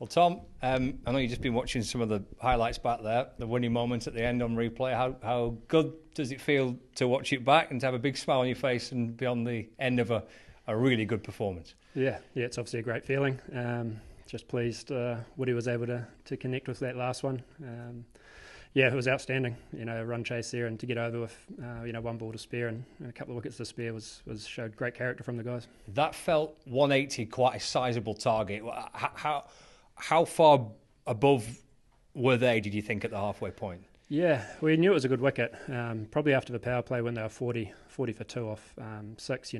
Well, Tom, I know you've just been watching some of the highlights back there, the winning moment at the end on replay. How good does it feel to watch it back and to have a big smile on your face and be on the end of a really good performance? Yeah, it's obviously a great feeling. Just pleased Woody was able to connect with that last one. Yeah, it was outstanding. Run chase there and to get over with, one ball to spare and a couple of wickets to spare showed great character from the guys. That felt 180, quite a sizable target. How far above were they, did you think, at the halfway point? Yeah, we knew it was a good wicket. Probably after the power play when they were 40 for 2 off 6,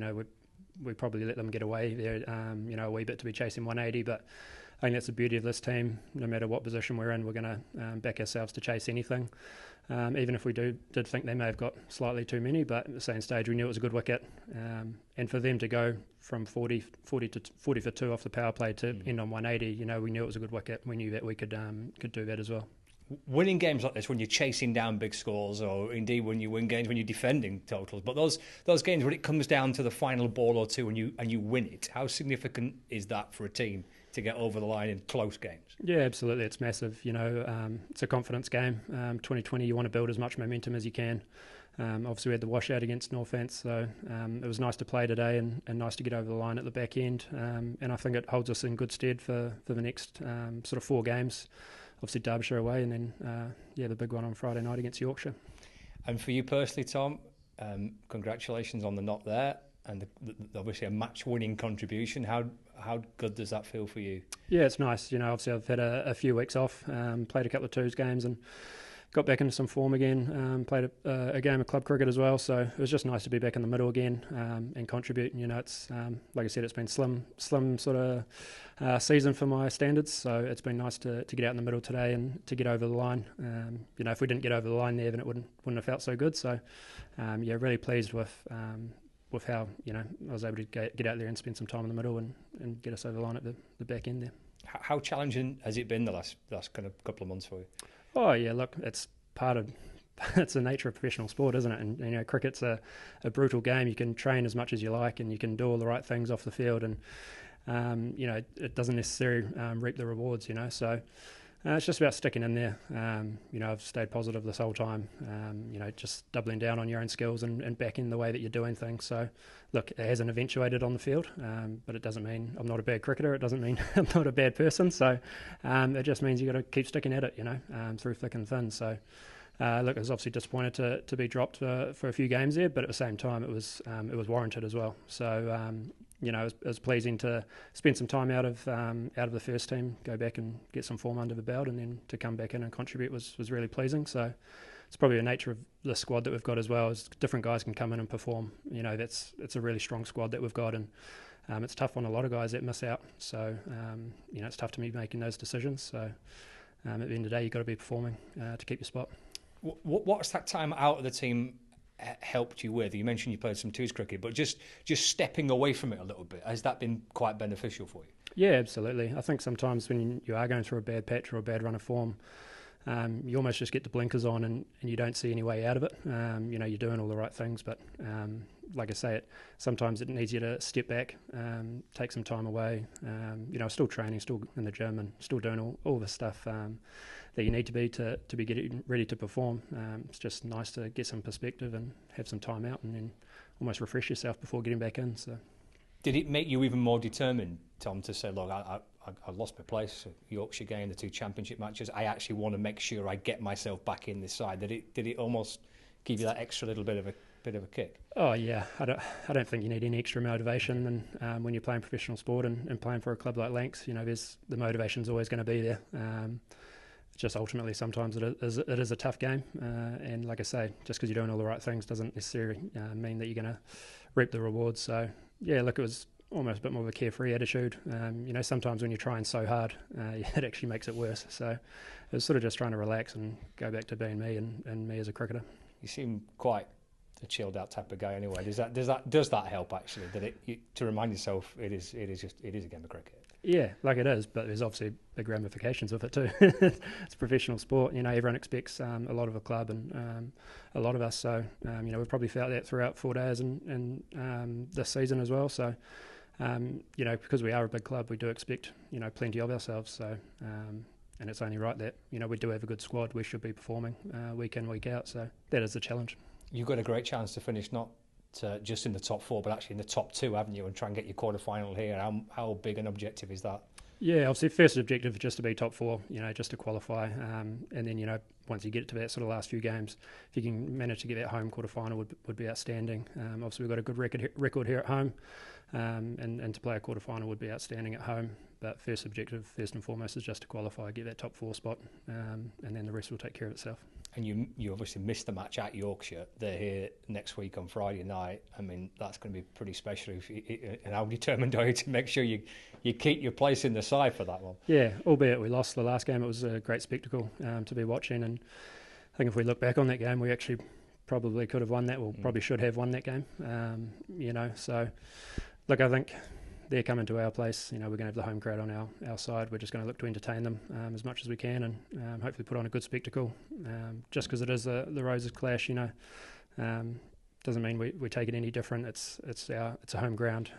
we probably let them get away there, a wee bit to be chasing 180, but I think that's the beauty of this team. No matter what position we're in, we're going to back ourselves to chase anything. Even if we did think they may have got slightly too many, but at the same stage we knew it was a good wicket. And for them to go from 40 for 2 off the power play to end on 180, we knew it was a good wicket. We knew that we could do that as well. Winning games like this, when you're chasing down big scores, or indeed when you win games when you're defending totals, but those games when it comes down to the final ball or two and you win it, how significant is that for a team to get over the line in close games? Yeah, absolutely, it's massive. It's a confidence game. 2020, you want to build as much momentum as you can. Obviously we had the washout against Northants, so it was nice to play today and nice to get over the line at the back end, and I think it holds us in good stead for the next sort of 4 games. Obviously Derbyshire away, and then the big one on Friday night against Yorkshire. And for you personally, Tom, congratulations on the knock there, and obviously a match-winning contribution. How good does that feel for you? Yeah, it's nice. Obviously I've had a few weeks off, played a couple of twos games and got back into some form again, played a game of club cricket as well, so it was just nice to be back in the middle again and contribute. It's like I said, it's been slim sort of season for my standards, so it's been nice to get out in the middle today and to get over the line. If we didn't get over the line there, then it wouldn't have felt so good. So really pleased with how I was able to get out there and spend some time in the middle and get us over the line at the back end there. How challenging has it been the last kind of couple of months for you? Oh yeah, look, it's it's the nature of professional sport, isn't it? And cricket's a brutal game. You can train as much as you like, and you can do all the right things off the field, and it doesn't necessarily reap the rewards. So it's just about sticking in there. I've stayed positive this whole time. Just doubling down on your own skills and backing the way that you're doing things. So look, it hasn't eventuated on the field, but it doesn't mean I'm not a bad cricketer. It doesn't mean I'm not a bad person. So it just means you've got to keep sticking at it, through thick and thin. So look, I was obviously disappointed to be dropped for a few games there, but at the same time it was warranted as well. So it was pleasing to spend some time out of the first team, go back and get some form under the belt, and then to come back in and contribute was really pleasing. So it's probably the nature of the squad that we've got as well, is different guys can come in and perform. It's a really strong squad that we've got, and it's tough on a lot of guys that miss out. So it's tough to me making those decisions. So at the end of the day, you've got to be performing to keep your spot. What's that time out of the team helped you with? You mentioned you played some twos cricket, but just stepping away from it a little bit, has that been quite beneficial for you? Yeah, absolutely. I think sometimes when you are going through a bad patch or a bad run of form, you almost just get the blinkers on and you don't see any way out of it. You're doing all the right things, but like I say, sometimes it needs you to step back, take some time away. Still training, still in the gym, and still doing all the stuff that you need to be getting ready to perform. It's just nice to get some perspective and have some time out, and then almost refresh yourself before getting back in. So, did it make you even more determined, Tom, to say, look, I lost my place, Yorkshire game, the 2 championship matches. I actually want to make sure I get myself back in this side. Did it almost give you that extra little bit of a kick? Oh yeah, I don't think you need any extra motivation, and when you're playing professional sport and playing for a club like Lancs, the motivation's always going to be there. It's just ultimately sometimes it is a tough game, and like I say, just because you're doing all the right things doesn't necessarily mean that you're going to reap the rewards. So yeah, look, it was almost a bit more of a carefree attitude. Sometimes when you're trying so hard, it actually makes it worse. So it was sort of just trying to relax and go back to being me and me as a cricketer. You seem quite a chilled out type of guy anyway. Does that help actually? To remind yourself it is a game of cricket? Yeah, like it is, but there's obviously big ramifications with it too. It's professional sport. Everyone expects a lot of a club and a lot of us. So we've probably felt that throughout 4 days and this season as well. So you know, because we are a big club, we do expect, you know, plenty of ourselves. So, and it's only right that, you know, we do have a good squad. We should be performing week in, week out. So that is the challenge. You've got a great chance to finish not just in the top 4, but actually in the top 2, haven't you? And try and get your quarter-final here. How big an objective is that? Yeah, obviously first objective is just to be top 4, you know, just to qualify. And then, you know, once you get to that sort of last few games, if you can manage to get that home quarter-final would be outstanding. Obviously we've got a good record here at home, and to play a quarter-final would be outstanding at home. But first objective, first and foremost, is just to qualify, get that top 4 spot, and then the rest will take care of itself. And you obviously missed the match at Yorkshire. They're here next week on Friday night. I mean, that's going to be pretty special. And how determined are you to make sure you keep your place in the side for that one? Yeah, albeit we lost the last game, it was a great spectacle to be watching. And I think if we look back on that game, we actually probably could have won that, or probably should have won that game. You know, so look, I think they're coming to our place. You know, we're going to have the home crowd on our side. We're just going to look to entertain them as much as we can, and hopefully put on a good spectacle. Just because it is the Roses clash, you know, doesn't mean we take it any different. It's a home ground,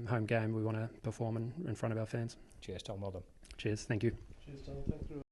home game. We want to perform in front of our fans. Cheers, Tom. Well done. Cheers. Thank you. Cheers, Tom. Thanks very much.